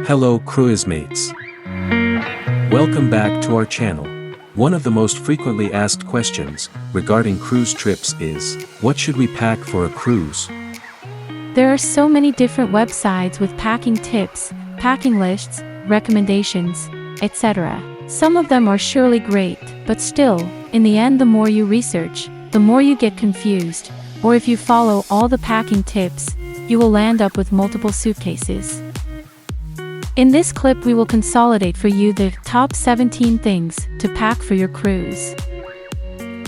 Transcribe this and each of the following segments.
Hello cruise mates. Welcome back to our channel. One of the most frequently asked questions regarding cruise trips is, what should we pack for a cruise? There are so many different websites with packing tips, packing lists, recommendations, etc. Some of them are surely great, but still, in the end the more you research, the more you get confused, or if you follow all the packing tips, you will land up with multiple suitcases. In this clip we will consolidate for you the top 17 things to pack for your cruise.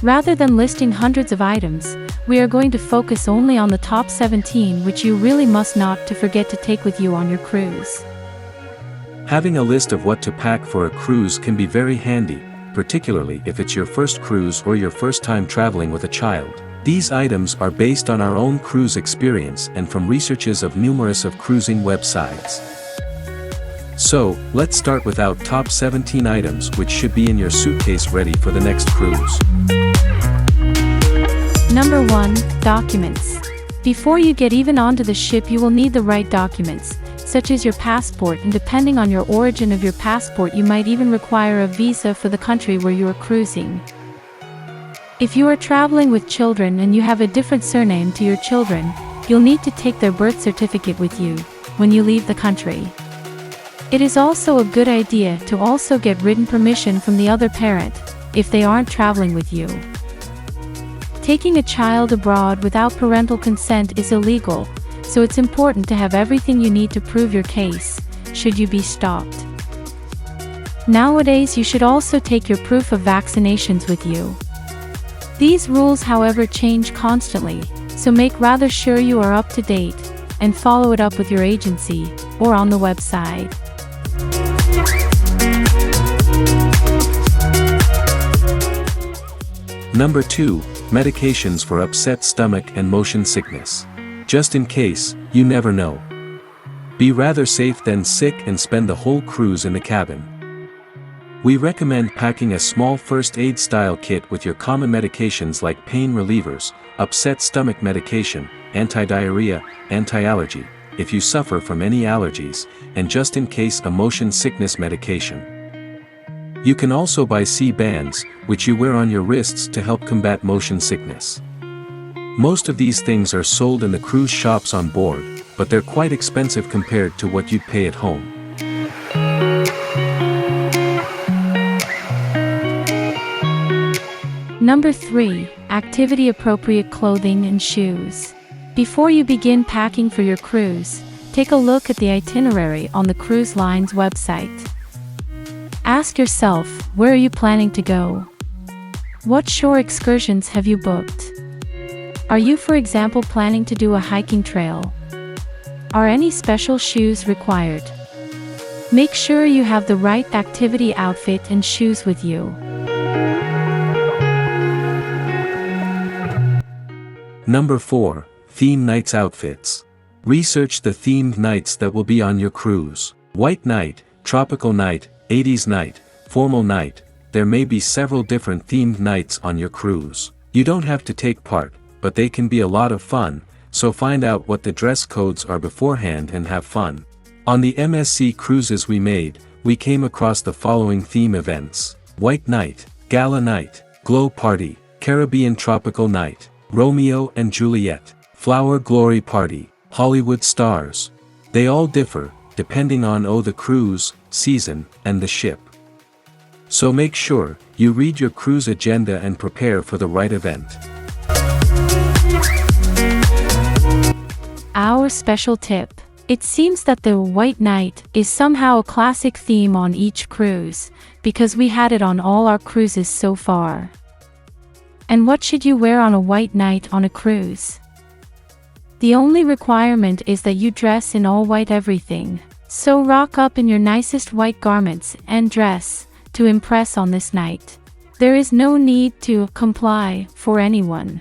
Rather than listing hundreds of items, we are going to focus only on the top 17 which you really must not to forget to take with you on your cruise. Having a list of what to pack for a cruise can be very handy, particularly if it's your first cruise or your first time traveling with a child. These items are based on our own cruise experience and from researches of numerous of cruising websites. So, let's start with our top 17 items which should be in your suitcase ready for the next cruise. Number 1. Documents. Before you get even onto the ship you will need the right documents, such as your passport, and depending on your origin of your passport you might even require a visa for the country where you are cruising. If you are traveling with children and you have a different surname to your children, you'll need to take their birth certificate with you when you leave the country. It is also a good idea to also get written permission from the other parent, if they aren't traveling with you. Taking a child abroad without parental consent is illegal, so it's important to have everything you need to prove your case, should you be stopped. Nowadays you should also take your proof of vaccinations with you. These rules however change constantly, so make rather sure you are up to date, and follow it up with your agency, or on the website. Number 2. Medications for upset stomach and motion sickness. Just in case, you never know. Be rather safe than sick and spend the whole cruise in the cabin. We recommend packing a small first aid style kit with your common medications like pain relievers, upset stomach medication, anti-diarrhea, anti-allergy, if you suffer from any allergies, and just in case a motion sickness medication. You can also buy C-bands, which you wear on your wrists to help combat motion sickness. Most of these things are sold in the cruise shops on board, but they're quite expensive compared to what you'd pay at home. Number 3. Activity-appropriate clothing and shoes. Before you begin packing for your cruise, take a look at the itinerary on the cruise line's website. Ask yourself, where are you planning to go? What shore excursions have you booked? Are you, for example, planning to do a hiking trail? Are any special shoes required? Make sure you have the right activity outfit and shoes with you. Number 4. Theme nights outfits. Research the themed nights that will be on your cruise. White night, tropical night, 80s night, formal night. There may be several different themed nights on your cruise. You don't have to take part, but they can be a lot of fun, so find out what the dress codes are beforehand and have fun. On the MSC cruises we made, we came across the following theme events: White night, Gala night, Glow party, Caribbean tropical night, Romeo and Juliet, Flower glory party, Hollywood stars. They all differ, depending on the cruise, season, and the ship. So make sure you read your cruise agenda and prepare for the right event. Our special tip. It seems that the white night is somehow a classic theme on each cruise, because we had it on all our cruises so far. And what should you wear on a white night on a cruise? The only requirement is that you dress in all white everything. So rock up in your nicest white garments and dress to impress on this night. There is no need to comply for anyone.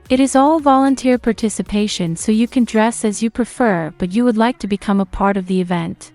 It is all volunteer participation, so you can dress as you prefer, but you would like to become a part of the event.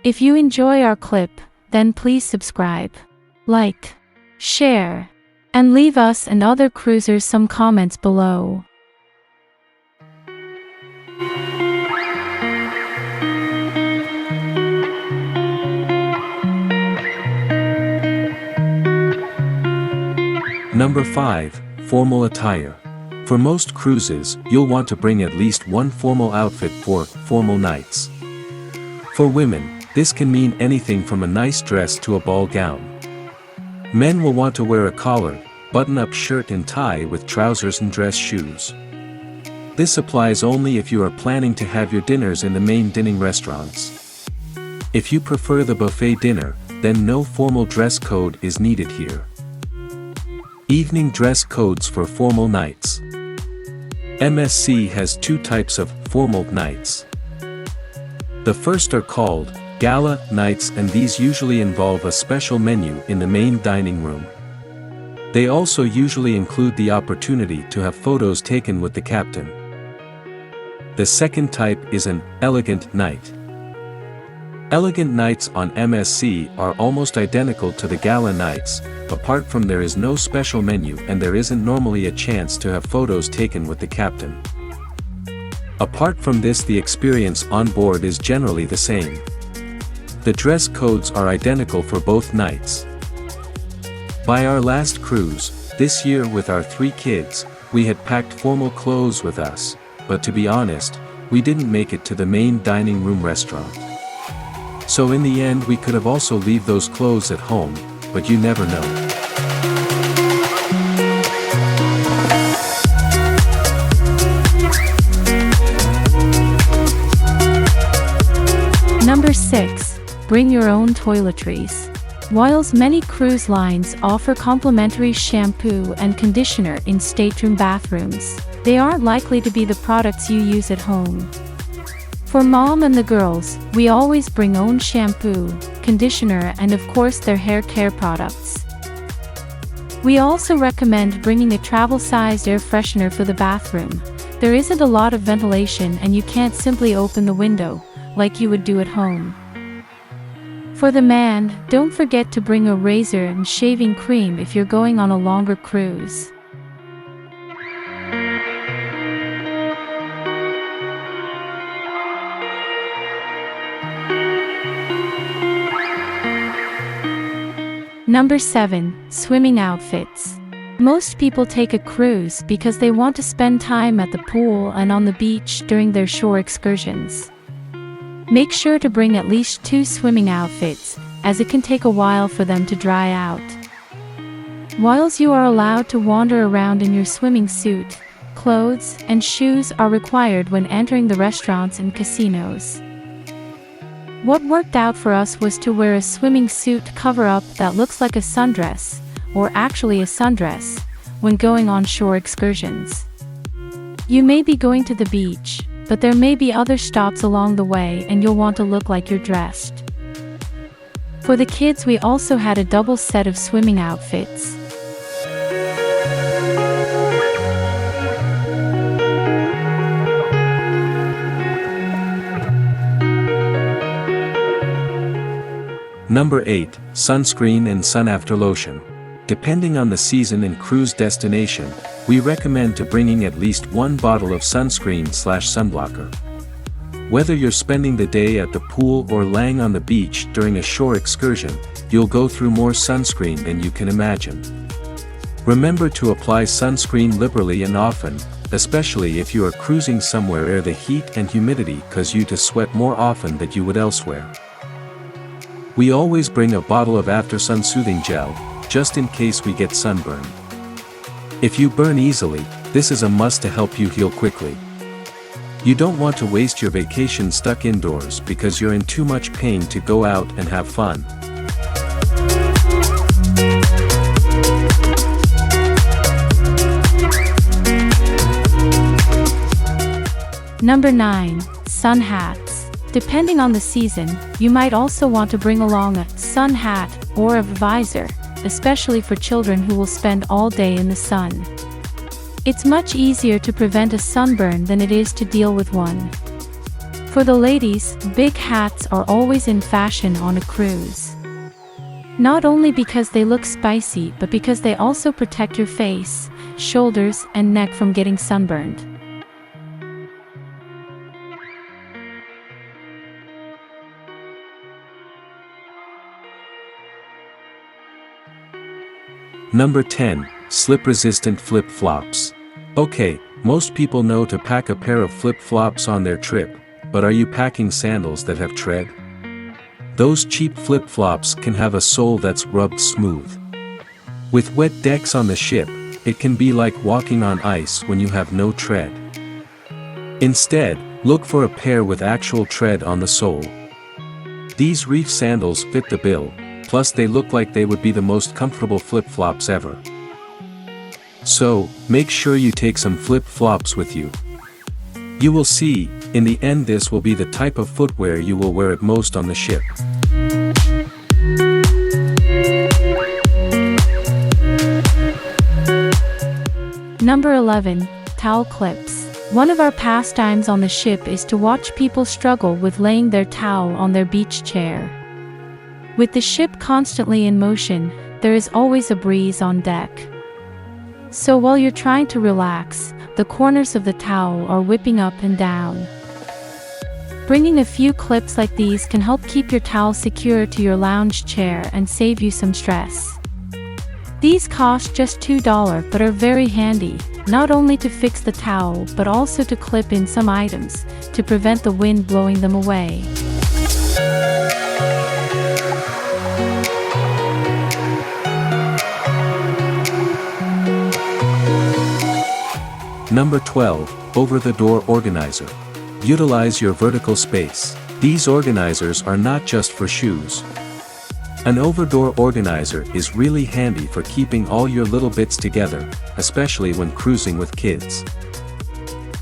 If you enjoy our clip, then please subscribe, like, share, and leave us and other cruisers some comments below. Number 5. Formal attire. For most cruises, you'll want to bring at least one formal outfit for formal nights. For women, this can mean anything from a nice dress to a ball gown. Men will want to wear a collared, button-up shirt and tie with trousers and dress shoes. This applies only if you are planning to have your dinners in the main dining restaurants. If you prefer the buffet dinner, then no formal dress code is needed here. Evening dress codes for formal nights. MSC has two types of formal nights. The first are called gala nights, and these usually involve a special menu in the main dining room. They also usually include the opportunity to have photos taken with the captain. The second type is an elegant night. Elegant nights on MSC are almost identical to the gala nights, apart from there is no special menu and there isn't normally a chance to have photos taken with the captain. Apart from this, the experience on board is generally the same. The dress codes are identical for both nights. By our last cruise, this year with our 3 kids, we had packed formal clothes with us, but to be honest, we didn't make it to the main dining room restaurant. So in the end we could have also leave those clothes at home, but you never know. Number 6. Bring your own toiletries. Whilst many cruise lines offer complimentary shampoo and conditioner in stateroom bathrooms, they aren't likely to be the products you use at home. For mom and the girls, we always bring own shampoo, conditioner and of course their hair care products. We also recommend bringing a travel-sized air freshener for the bathroom. There isn't a lot of ventilation and you can't simply open the window, like you would do at home. For the man, don't forget to bring a razor and shaving cream if you're going on a longer cruise. Number 7. Swimming outfits. Most people take a cruise because they want to spend time at the pool and on the beach during their shore excursions. Make sure to bring at least 2 swimming outfits, as it can take a while for them to dry out. Whilst you are allowed to wander around in your swimming suit, clothes and shoes are required when entering the restaurants and casinos. What worked out for us was to wear a swimming suit cover-up that looks like a sundress, or actually a sundress, when going on shore excursions. You may be going to the beach, but there may be other stops along the way and you'll want to look like you're dressed. For the kids, we also had a double set of swimming outfits. Number 8. Sunscreen and Sun after lotion. Depending on the season and cruise destination, we recommend to bringing at least 1 bottle of sunscreen/sunblocker. Whether you're spending the day at the pool or laying on the beach during a shore excursion, you'll go through more sunscreen than you can imagine. Remember to apply sunscreen liberally and often, especially if you are cruising somewhere where the heat and humidity cause you to sweat more often than you would elsewhere. We always bring a bottle of after sun soothing gel, just in case we get sunburn. If you burn easily, this is a must to help you heal quickly. You don't want to waste your vacation stuck indoors because you're in too much pain to go out and have fun. Number 9. Sun hats. Depending on the season, you might also want to bring along a sun hat or a visor, especially for children who will spend all day in the sun. It's much easier to prevent a sunburn than it is to deal with one. For the ladies, big hats are always in fashion on a cruise. Not only because they look spicy, but because they also protect your face, shoulders, and neck from getting sunburned. Number 10. slip-resistant flip-flops. Okay, most people know to pack a pair of flip-flops on their trip, but are you packing sandals that have tread? Those cheap flip-flops can have a sole that's rubbed smooth. With wet decks on the ship, it can be like walking on ice when you have no tread. Instead, look for a pair with actual tread on the sole. These reef sandals fit the bill, plus they look like they would be the most comfortable flip-flops ever. So, make sure you take some flip-flops with you. You will see, in the end this will be the type of footwear you will wear at most on the ship. Number 11. Towel clips. One of our pastimes on the ship is to watch people struggle with laying their towel on their beach chair. With the ship constantly in motion, there is always a breeze on deck. So while you're trying to relax, the corners of the towel are whipping up and down. Bringing a few clips like these can help keep your towel secure to your lounge chair and save you some stress. These cost just $2 but are very handy, not only to fix the towel but also to clip in some items, to prevent the wind blowing them away. Number 12. Over-the-door organizer. Utilize your vertical space. These organizers are not just for shoes. An over-door organizer is really handy for keeping all your little bits together, especially when cruising with kids.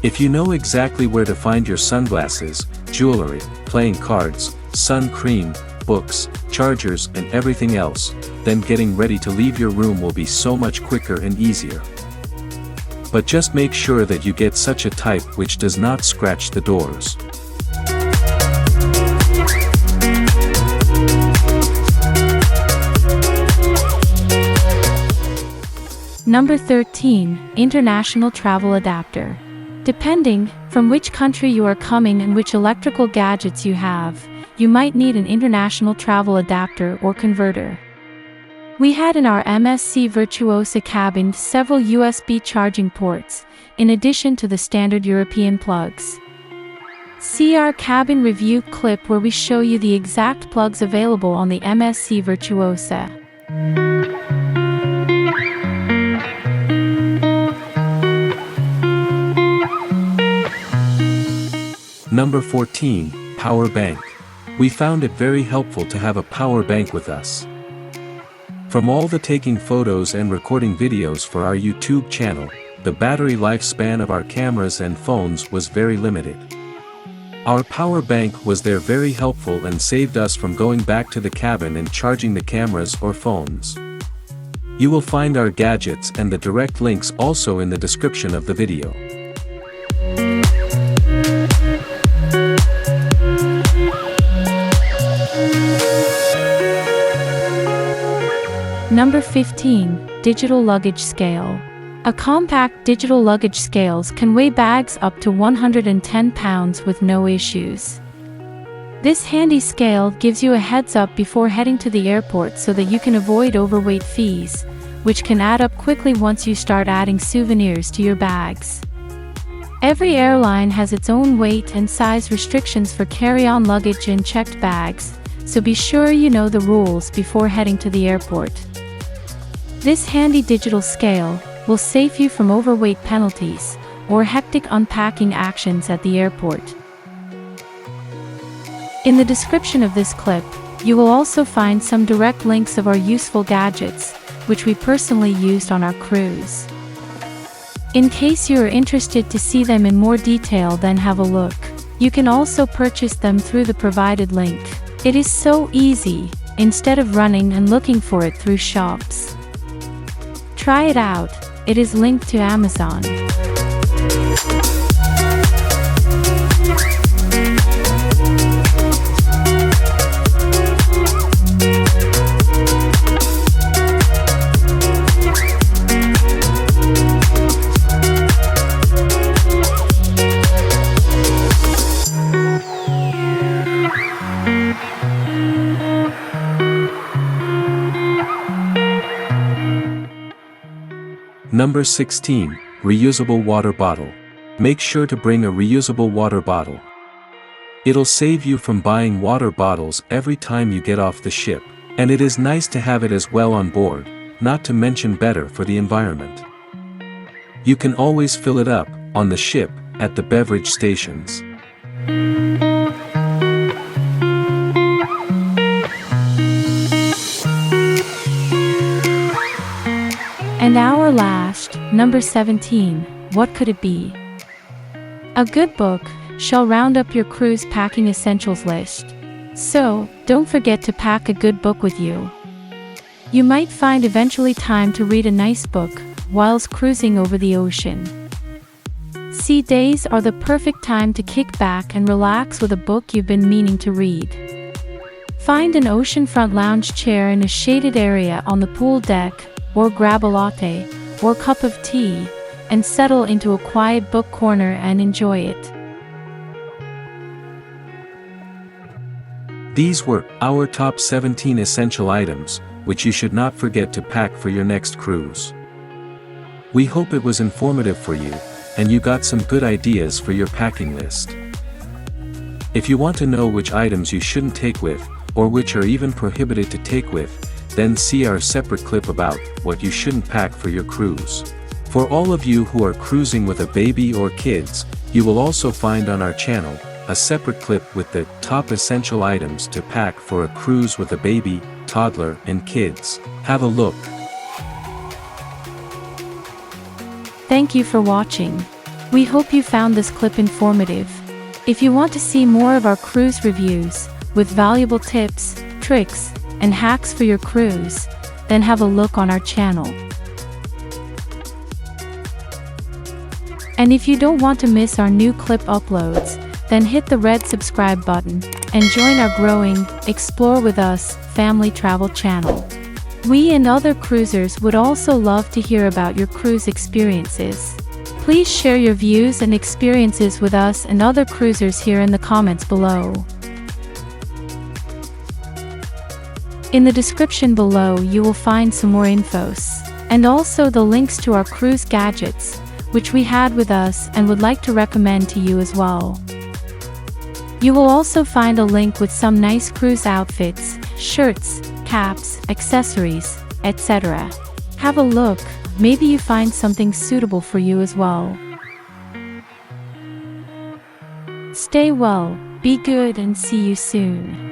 If you know exactly where to find your sunglasses, jewelry, playing cards, sun cream, books, chargers and everything else, then getting ready to leave your room will be so much quicker and easier. But just make sure that you get such a type which does not scratch the doors. Number 13. International travel adapter. Depending from which country you are coming and which electrical gadgets you have, you might need an international travel adapter or converter. We had in our MSC Virtuosa cabin several USB charging ports, in addition to the standard European plugs. See our cabin review clip where we show you the exact plugs available on the MSC Virtuosa. Number 14. Power bank. We found it very helpful to have a power bank with us. From all the taking photos and recording videos for our YouTube channel, the battery lifespan of our cameras and phones was very limited. Our power bank was there very helpful and saved us from going back to the cabin and charging the cameras or phones. You will find our gadgets and the direct links also in the description of the video. Number 15. Digital luggage scale. A compact digital luggage scales can weigh bags up to 110 pounds with no issues. This handy scale gives you a heads up before heading to the airport so that you can avoid overweight fees, which can add up quickly once you start adding souvenirs to your bags. Every airline has its own weight and size restrictions for carry-on luggage and checked bags, so be sure you know the rules before heading to the airport. This handy digital scale will save you from overweight penalties or hectic unpacking actions at the airport. In the description of this clip, you will also find some direct links of our useful gadgets, which we personally used on our cruise. In case you are interested to see them in more detail, then have a look. You can also purchase them through the provided link. It is so easy, instead of running and looking for it through shops. Try it out, it is linked to Amazon. Number 16, reusable water bottle. Make sure to bring a reusable water bottle. It'll save you from buying water bottles every time you get off the ship, and it is nice to have it as well on board, not to mention better for the environment. You can always fill it up, on the ship, at the beverage stations. And our last, number 17, what could it be? A good book shall round up your cruise packing essentials list. So, don't forget to pack a good book with you. You might find eventually time to read a nice book whilst cruising over the ocean. Sea days are the perfect time to kick back and relax with a book you've been meaning to read. Find an oceanfront lounge chair in a shaded area on the pool deck, or grab a latte or cup of tea and settle into a quiet book corner and enjoy it. These were our top 17 essential items, which you should not forget to pack for your next cruise. We hope it was informative for you, and you got some good ideas for your packing list. If you want to know which items you shouldn't take with, or which are even prohibited to take with, then see our separate clip about what you shouldn't pack for your cruise. For all of you who are cruising with a baby or kids, you will also find on our channel a separate clip with the top essential items to pack for a cruise with a baby, toddler, and kids. Have a look. Thank you for watching. We hope you found this clip informative. If you want to see more of our cruise reviews, with valuable tips, tricks, and hacks for your cruise, then have a look on our channel. And if you don't want to miss our new clip uploads, then hit the red subscribe button and join our growing Explore With Us family travel channel. We and other cruisers would also love to hear about your cruise experiences. Please share your views and experiences with us and other cruisers here in the comments below. In the description below you will find some more infos, and also the links to our cruise gadgets, which we had with us and would like to recommend to you as well. You will also find a link with some nice cruise outfits, shirts, caps, accessories, etc. Have a look, maybe you find something suitable for you as well. Stay well, be good, and see you soon.